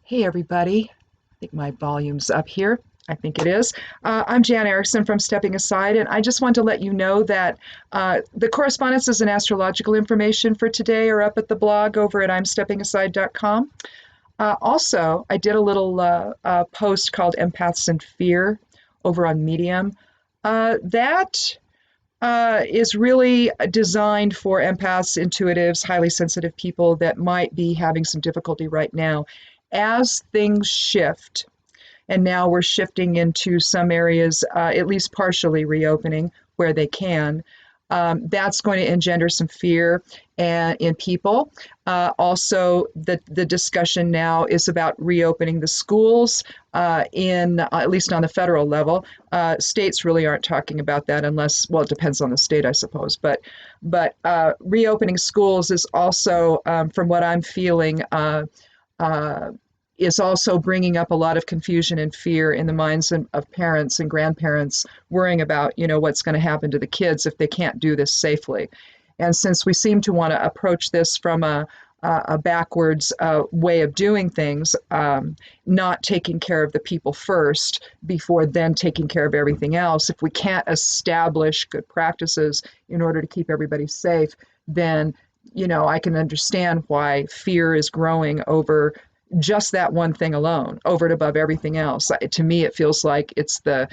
Hey, everybody. I think my volume's up here. I think it is. I'm Jan Erickson from Stepping Aside, and I just want to let you know that the correspondences and astrological information for today are up at the blog over at imsteppingaside.com. Also, I did a little post called Empaths and Fear over on Medium. That is really designed for empaths, intuitives, highly sensitive people that might be having some difficulty right now. As things shift, and now we're shifting into some areas, at least partially reopening where they can. That's going to engender some fear in people. Also, the discussion now is about reopening the schools at least on the federal level. States really aren't talking about that unless, well, it depends on the state, I suppose. But reopening schools is also, from what I'm feeling, is also bringing up a lot of confusion and fear in the minds of parents and grandparents, worrying about, what's going to happen to the kids if they can't do this safely. And since we seem to want to approach this from a backwards way of doing things, not taking care of the people first before then taking care of everything else, if we can't establish good practices in order to keep everybody safe, then, I can understand why fear is growing over just that one thing alone, over and above everything else. To me, it feels like it's the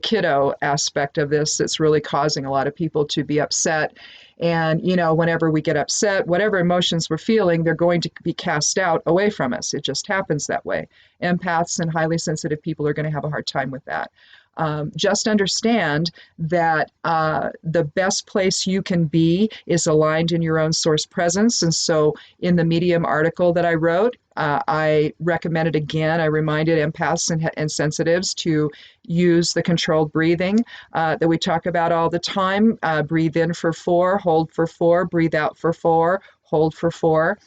kiddo aspect of this that's really causing a lot of people to be upset. And whenever we get upset, whatever emotions we're feeling, they're going to be cast out away from us. It just happens that way. Empaths and highly sensitive people are going to have a hard time with that. Just understand that the best place you can be is aligned in your own source presence. And so in the Medium article that I wrote, I recommended again, I reminded empaths and sensitives to use the controlled breathing that we talk about all the time. Breathe in for 4, hold for 4, breathe out for 4, hold for 4.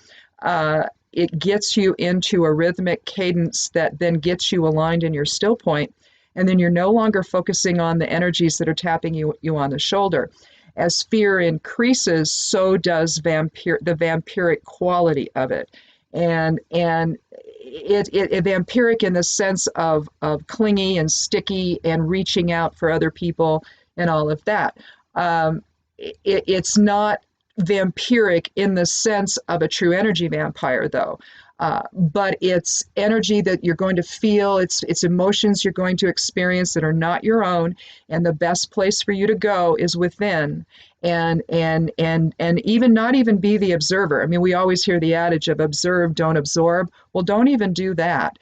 It gets you into a rhythmic cadence that then gets you aligned in your still point. And then you're no longer focusing on the energies that are tapping you on the shoulder. As fear increases, so does the vampiric quality of it. And it vampiric in the sense of clingy and sticky and reaching out for other people and all of that. It's not vampiric in the sense of a true energy vampire, though. But it's energy that you're going to feel, it's emotions you're going to experience that are not your own, and the best place for you to go is within, and even not even be the observer. I mean, we always hear the adage of observe, don't absorb. Well, don't even do that.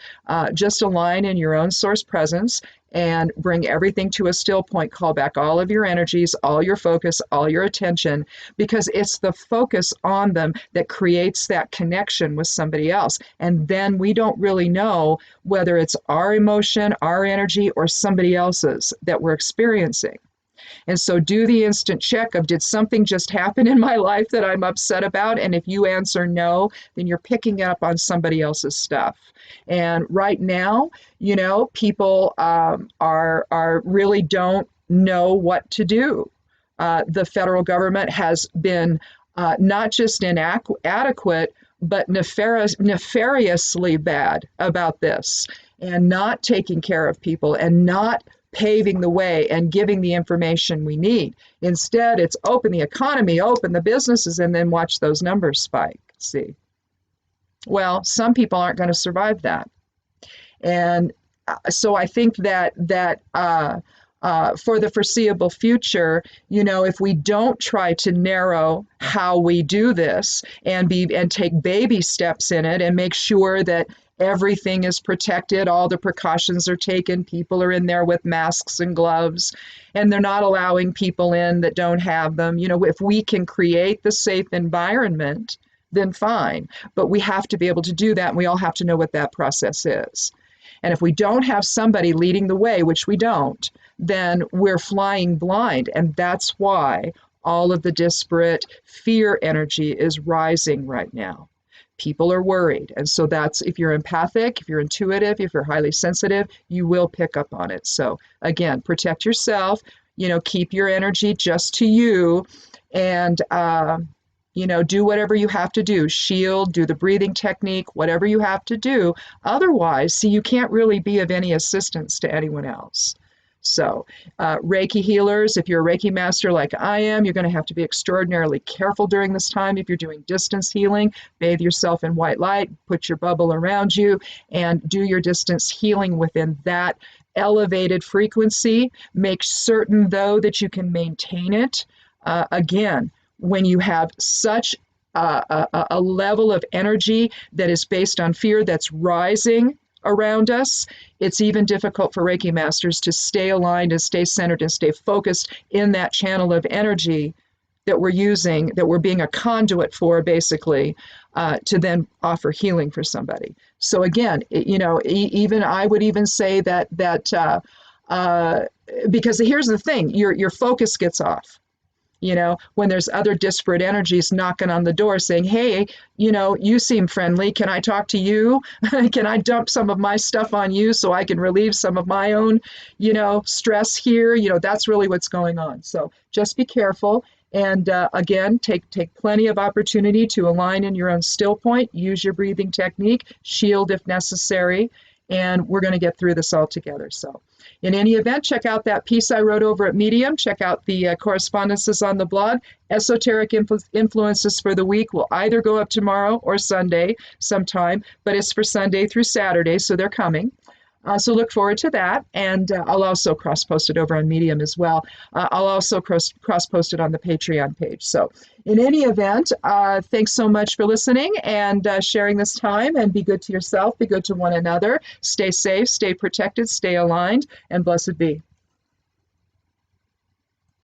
Just align in your own source presence and bring everything to a still point. Call back all of your energies, all your focus, all your attention, because it's the focus on them that creates that connection with somebody else. And then we don't really know whether it's our emotion, our energy, or somebody else's that we're experiencing. And so do the instant check of, did something just happen in my life that I'm upset about? And if you answer no, then you're picking up on somebody else's stuff. And right now, people are really don't know what to do. The federal government has been not just inadequate, but nefariously bad about this, and not taking care of people and not paving the way and giving the information we need. Instead, it's open the economy, open the businesses, and then watch those numbers spike. See? Well, some people aren't going to survive that. And so I think that for the foreseeable future, if we don't try to narrow how we do this and take baby steps in it and make sure that everything is protected, all the precautions are taken, people are in there with masks and gloves, and they're not allowing people in that don't have them. If we can create the safe environment, then fine. But we have to be able to do that, and we all have to know what that process is. And if we don't have somebody leading the way, which we don't, then we're flying blind. And that's why all of the disparate fear energy is rising right now. People are worried. And so that's, if you're empathic, if you're intuitive, if you're highly sensitive, you will pick up on it. So again, protect yourself, keep your energy just to you, and do whatever you have to do, shield, do the breathing technique, whatever you have to do. Otherwise, see, you can't really be of any assistance to anyone else. So, Reiki healers, if you're a Reiki master like I am, you're going to have to be extraordinarily careful during this time. If you're doing distance healing, bathe yourself in white light, put your bubble around you, and do your distance healing within that elevated frequency. Make certain, though, that you can maintain it. Again, when you have such a level of energy that is based on fear that's rising around us, it's even difficult for Reiki masters to stay aligned and stay centered and stay focused in that channel of energy that we're using, that we're being a conduit for, basically, to then offer healing for somebody. So again, even I would even say that because here's the thing, your focus gets off. When there's other disparate energies knocking on the door saying, hey, you seem friendly. Can I talk to you? Can I dump some of my stuff on you so I can relieve some of my own, stress here? That's really what's going on. So just be careful. And again, take plenty of opportunity to align in your own still point. Use your breathing technique, shield if necessary, and we're going to get through this all together. So in any event, check out that piece I wrote over at Medium. Check out the correspondences on the blog. Esoteric influences for the week will either go up tomorrow or Sunday sometime, but it's for Sunday through Saturday, so they're coming. So look forward to that, and I'll also cross-post it over on Medium as well. I'll also cross-post it on the Patreon page. So in any event, thanks so much for listening and sharing this time, and be good to yourself, be good to one another, stay safe, stay protected, stay aligned, and blessed be.